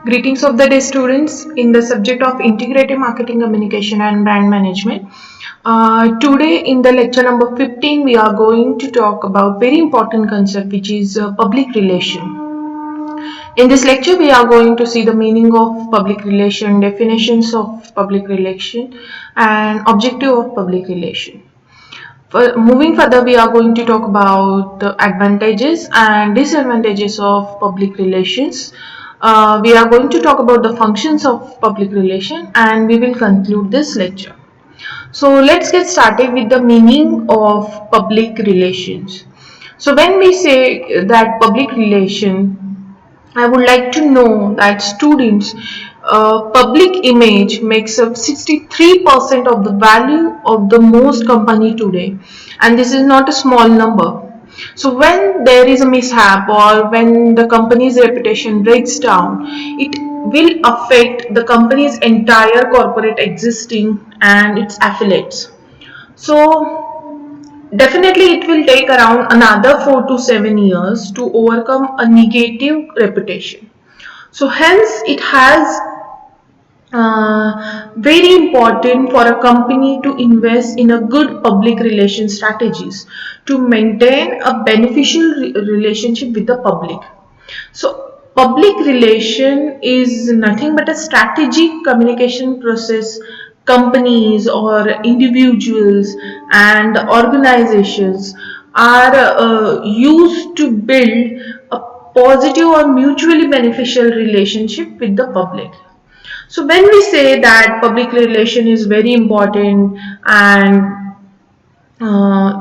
Greetings of the day, students, in the subject of integrative marketing communication and brand management. Today in the lecture number 15 we are going to talk about very important concept, which is public relation. In this lecture we are going to see the meaning of public relation, definitions of public relation, and objective of public relation. Moving further, we are going to talk about the advantages and disadvantages of public relations. We are going to talk about the functions of public relation, and we will conclude this lecture. So let's get started with the meaning of public relations. So when we say that public relation, I would like to know that students, public image makes up 63% of the value of the most company today, and this is not a small number. So when there is a mishap or when the company's reputation breaks down, it will affect the company's entire corporate existing and its affiliates. So definitely it will take around another 4 to 7 years to overcome a negative reputation. So hence it has very important for a company to invest in a good public relation strategies to maintain a beneficial relationship with the public. So public relation is nothing but a strategic communication process companies or individuals and organizations are used to build a positive or mutually beneficial relationship with the public. So when we say that public relation is very important and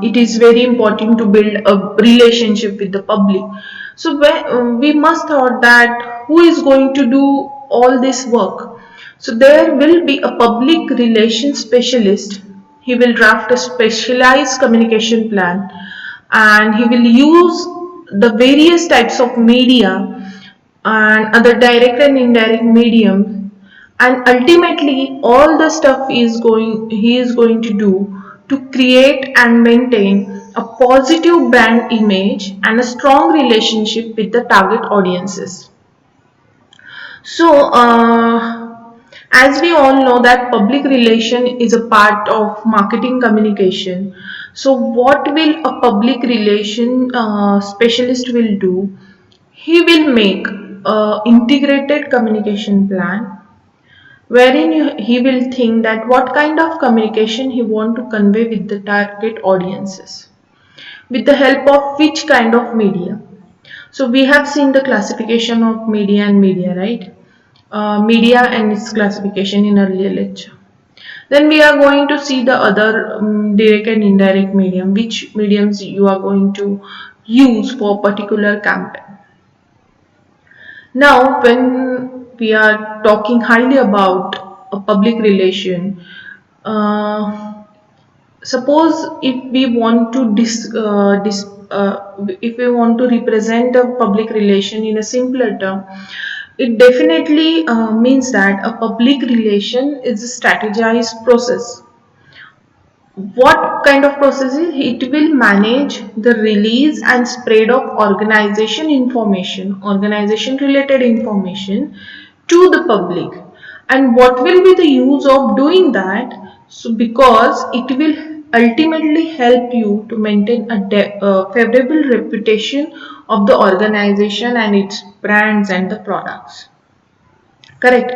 it is very important to build a relationship with the public. So we must thought that who is going to do all this work. So there will be a public relations specialist. He will draft a specialized communication plan and he will use the various types of media and other direct and indirect medium, and ultimately all the stuff he is going to do to create and maintain a positive brand image and a strong relationship with the target audiences. So as we all know that public relation is a part of marketing communication. So what will a public relation specialist will do? He will make a integrated communication plan wherein he will think that what kind of communication he want to convey with the target audiences with the help of which kind of media. So we have seen the classification of media and media, right? Media and its classification in earlier lecture. Then we are going to see the other direct and indirect medium, which mediums you are going to use for particular campaign. Now, when we are talking highly about a public relation, uh, suppose if we want to if we want to represent a public relation in a simpler term, it definitely means that a public relation is a strategized process. What kind of processes? It will manage the release and spread of organization related information to the public. And what will be the use of doing that? So because it will ultimately help you to maintain a favorable reputation of the organization and its brands and the products. Correct.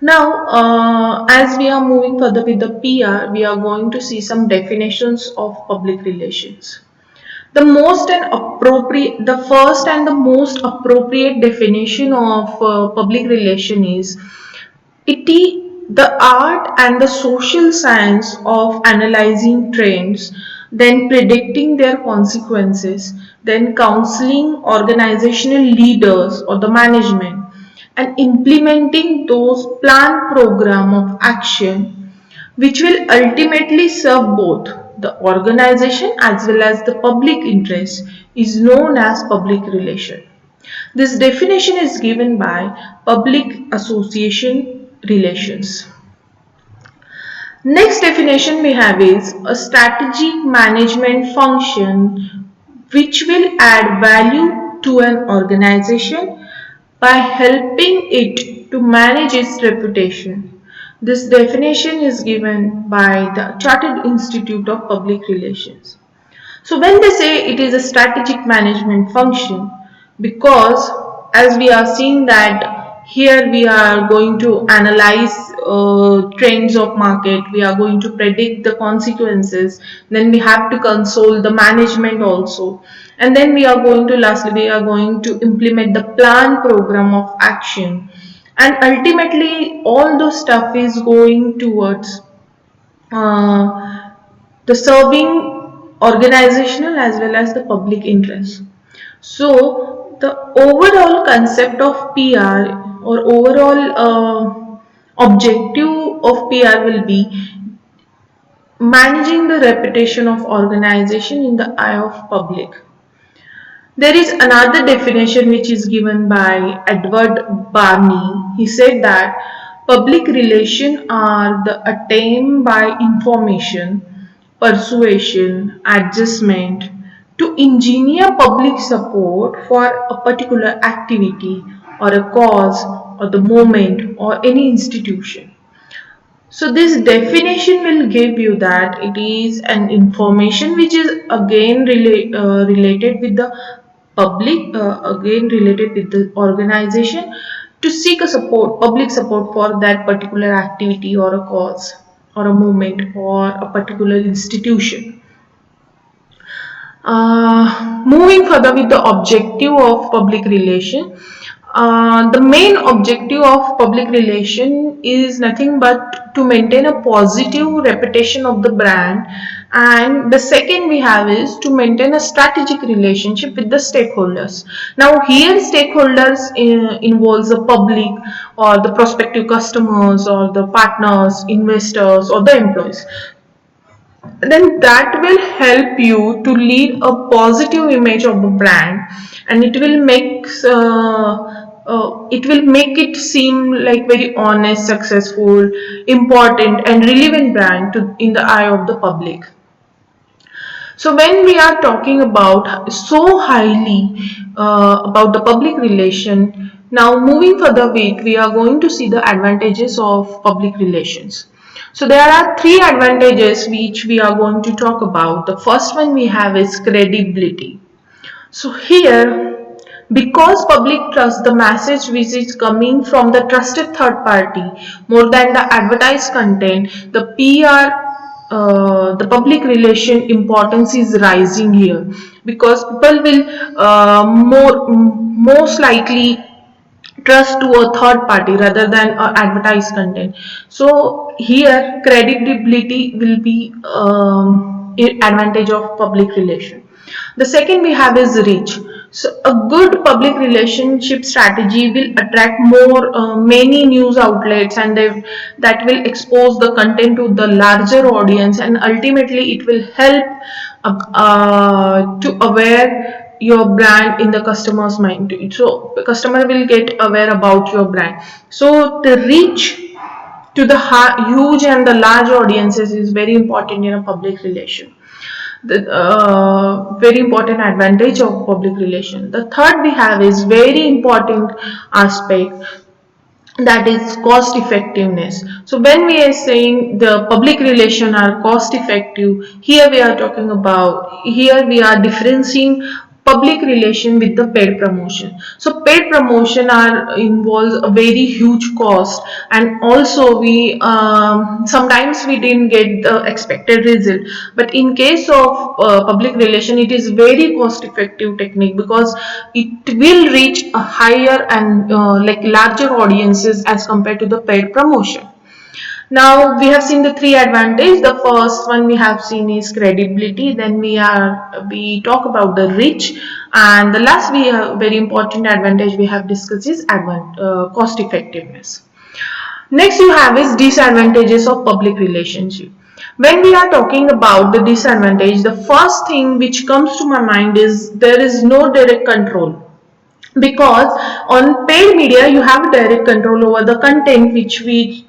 Now, as we are moving further with the PR, we are going to see some definitions of public relations. The first and the most appropriate definition of public relation is it the art and the social science of analyzing trends, then predicting their consequences, then counseling organizational leaders or the management, and implementing those planned program of action which will ultimately serve both the organization as well as the public interest is known as public relation. This definition is given by Public Association Relations. Next definition we have is a strategic management function which will add value to an organization by helping it to manage its reputation. This definition is given by the Chartered Institute of Public Relations. So when they say it is a strategic management function, because as we are seeing that here we are going to analyze trends of market, we are going to predict the consequences, then we have to console the management also, and then we are going to lastly we are going to implement the plan program of action, and ultimately all those stuff is going towards uh, the serving organizational as well as the public interest. So the overall concept of PR or overall objective of PR will be managing the reputation of organization in the eye of public. There is another definition which is given by Edward Barney. He said that public relations are the attempt by information, persuasion, adjustment to engineer public support for a particular activity or a cause or the movement or any institution. So this definition will give you that it is an information which is again related with the public, again related with the organization to seek a support, public support for that particular activity or a cause or a movement or a particular institution. Moving further with the objective of public relation, the main objective of public relation is nothing but to maintain a positive reputation of the brand, and the second we have is to maintain a strategic relationship with the stakeholders. Now here stakeholders involves the public or the prospective customers or the partners, investors or the employees, then that will help you to lead a positive image of the brand, and it will make it seem like very honest, successful, important and relevant brand to in the eye of the public. So when we are talking about so highly about the public relation, now moving further with, we are going to see the advantages of public relations. So there are three advantages which we are going to talk about. The first one we have is credibility. So here, because public trusts the message which is coming from the trusted third party more than the advertised content, the PR, the public relation importance is rising here, because people will most likely trust to a third party rather than advertised content. So here credibility will be advantage of public relation. The second we have is reach. So a good public relationship strategy will attract more many news outlets, and that will expose the content to the larger audience, and ultimately it will help to aware your brand in the customer's mind. So customer will get aware about your brand. So the reach to the huge and the large audiences is very important in a public relation. The very important advantage of public relation. The third we have is very important aspect, that is cost effectiveness. So when we are saying the public relation are cost effective, here we are talking about, here we are differencing public relation with the paid promotion. So paid promotion are involves a very huge cost, and also we sometimes we didn't get the expected result. But in case of public relation, it is very cost effective technique, because it will reach a higher and like larger audiences as compared to the paid promotion. Now we have seen the three advantages. The first one we have seen is credibility. Then we talk about the reach, and the last we have very important advantage we have discussed is cost effectiveness. Next you have is disadvantages of public relationship. When we are talking about the disadvantage, the first thing which comes to my mind is there is no direct control. because on paid media you have direct control over the content which we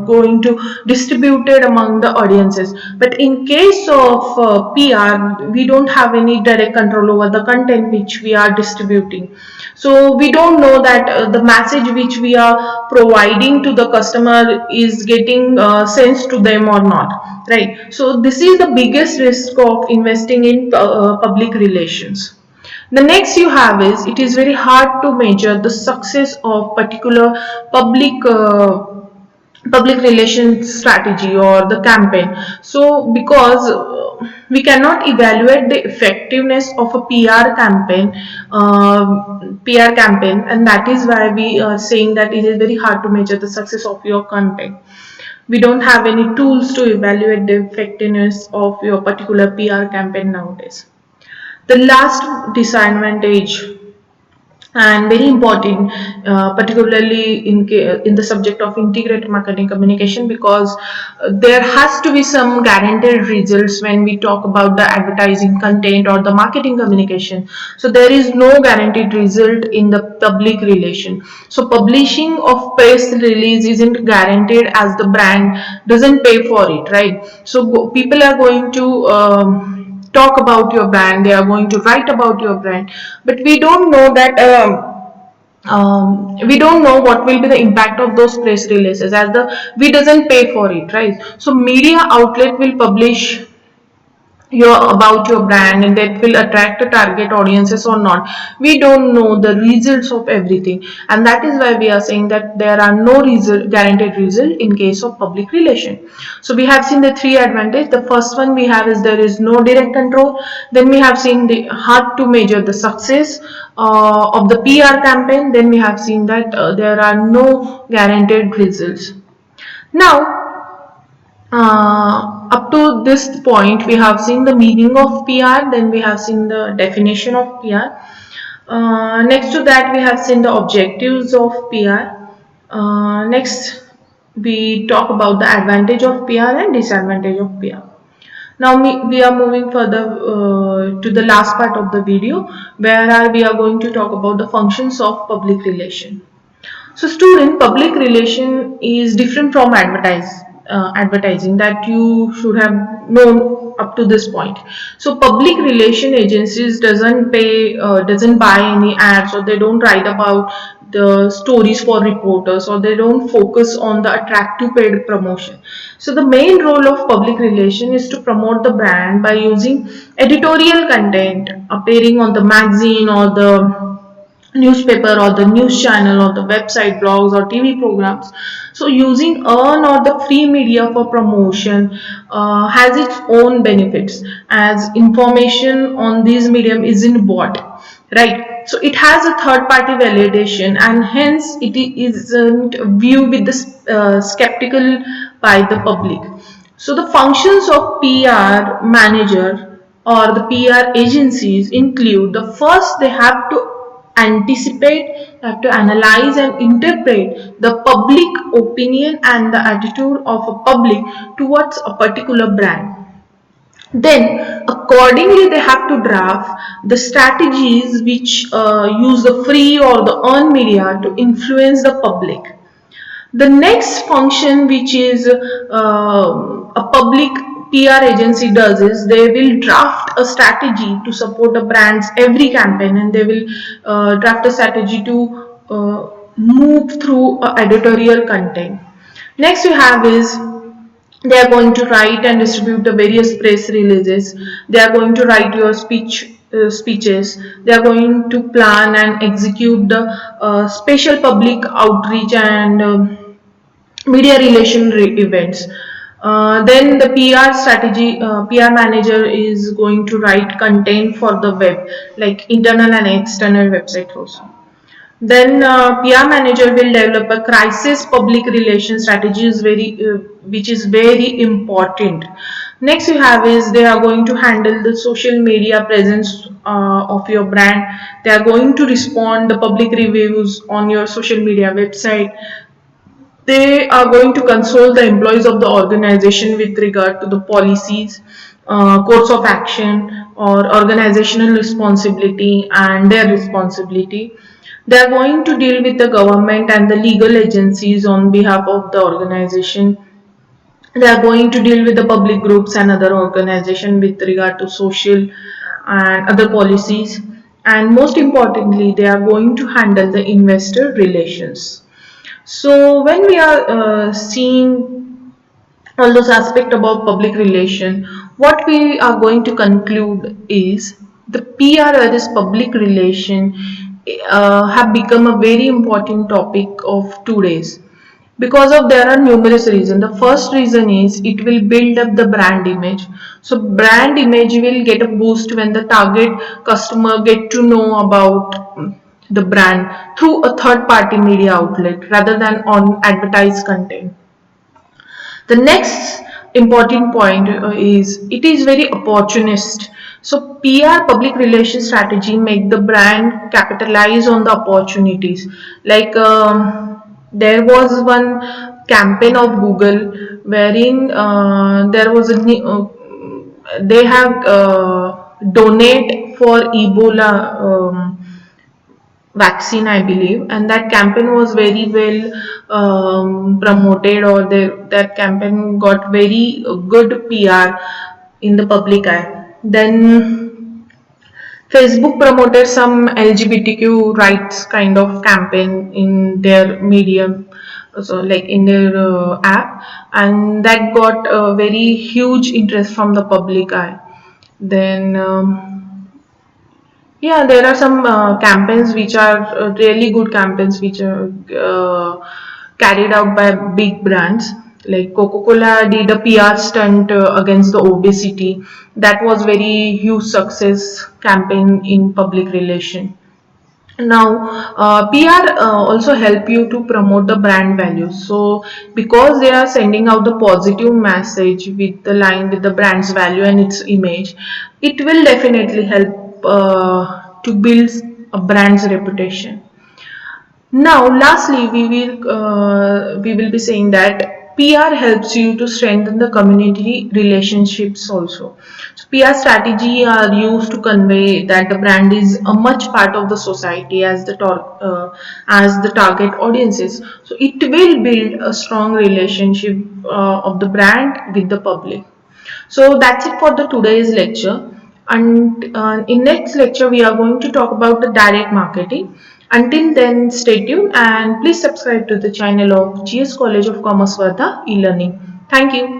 going to distributed among the audiences, but in case of PR we don't have any direct control over the content which we are distributing. So we don't know that the message which we are providing to the customer is getting sense to them or not, right? So this is the biggest risk of investing in public relations. The next you have is, it is very hard to measure the success of particular public relations strategy or the campaign. So because we cannot evaluate the effectiveness of a PR campaign, and that is why we are saying that it is very hard to measure the success of your campaign. We don't have any tools to evaluate the effectiveness of your particular PR campaign nowadays. The last disadvantage, and very important, particularly in the subject of integrated marketing communication, because there has to be some guaranteed results when we talk about the advertising content or the marketing communication. So there is no guaranteed result in the public relation. So publishing of press release isn't guaranteed as the brand doesn't pay for it, right? So people are going to talk about your brand, they are going to write about your brand, but we don't know that we don't know what will be the impact of those press releases, as the we doesn't pay for it, right? So media outlet will publish your about your brand and that will attract the target audiences or not. We don't know the results of everything, and that is why we are saying that there are no guaranteed result in case of public relation. So we have seen the three advantages. The first one we have is there is no direct control. Then we have seen the hard to measure the success of the PR campaign. Then we have seen that there are no guaranteed results. Now up to this point we have seen the meaning of PR, then we have seen the definition of PR. Next to that we have seen the objectives of PR. Next we talk about the advantage of PR and disadvantage of PR. Now we are moving further to the last part of the video, where we are going to talk about the functions of public relation. So student, public relation is different from advertising that you should have known up to this point. So public relation agencies doesn't buy any ads, or they don't write about the stories for reporters, or they don't focus on the attractive paid promotion. So the main role of public relation is to promote the brand by using editorial content appearing on the magazine or the newspaper or the news channel or the website, blogs or TV programs. So using earn or the free media for promotion has its own benefits, as information on these medium isn't bought, right? So it has a third party validation, and hence it isn't viewed with the skeptical by the public. So the functions of PR manager or the PR agencies include: the first, they have to anticipate, have to analyze and interpret the public opinion and the attitude of a public towards a particular brand. Then accordingly they have to draft the strategies which use the free or the earned media to influence the public. The next function which is a public PR agency does is they will draft a strategy to support a brand's every campaign, and they will draft a strategy to move through editorial content. Next you have is, they are going to write and distribute the various press releases. They are going to write your speeches. They are going to plan and execute the special public outreach and media relation events. Then the PR manager is going to write content for the web, like internal and external website also. Then PR manager will develop a crisis public relations strategy, which is very important. Next you have is, they are going to handle the social media presence of your brand. They are going to respond the public reviews on your social media website. They are going to consult the employees of the organization with regard to the policies, course of action, or organizational responsibility and their responsibility. They are going to deal with the government and the legal agencies on behalf of the organization. They are going to deal with the public groups and other organization with regard to social and other policies. And most importantly, they are going to handle the investor relations. So when we are seeing all those aspects about public relation, what we are going to conclude is the PR, that is public relation, have become a very important topic of today's, because of there are numerous reasons. The first reason is it will build up the brand image. So brand image will get a boost when the target customer get to know about the brand through a third party media outlet rather than on advertised content. The next important point is it is very opportunist. So PR, public relations strategy, make the brand capitalize on the opportunities. Like there was one campaign of Google wherein there was they have donate for Ebola vaccine, I believe, and that campaign was very well promoted, or that campaign got very good PR in the public eye. Then Facebook promoted some LGBTQ rights kind of campaign in their medium, so like in their app, and that got a very huge interest from the public eye. Then yeah, there are some campaigns which are really good campaigns which are carried out by big brands. Like Coca-Cola did a PR stunt against the obesity. That was very huge success campaign in public relation. Now, PR also help you to promote the brand values. So, because they are sending out the positive message with the line with the brand's value and its image, it will definitely help to build a brand's reputation. Now, lastly, we will be saying that PR helps you to strengthen the community relationships also. So PR strategy are used to convey that the brand is a much part of the society as the target audiences. So it will build a strong relationship of the brand with the public. So that's it for the today's lecture. And in next lecture, we are going to talk about the direct marketing. Until then, stay tuned and please subscribe to the channel of GS College of Commerce Varda e-learning. Thank you.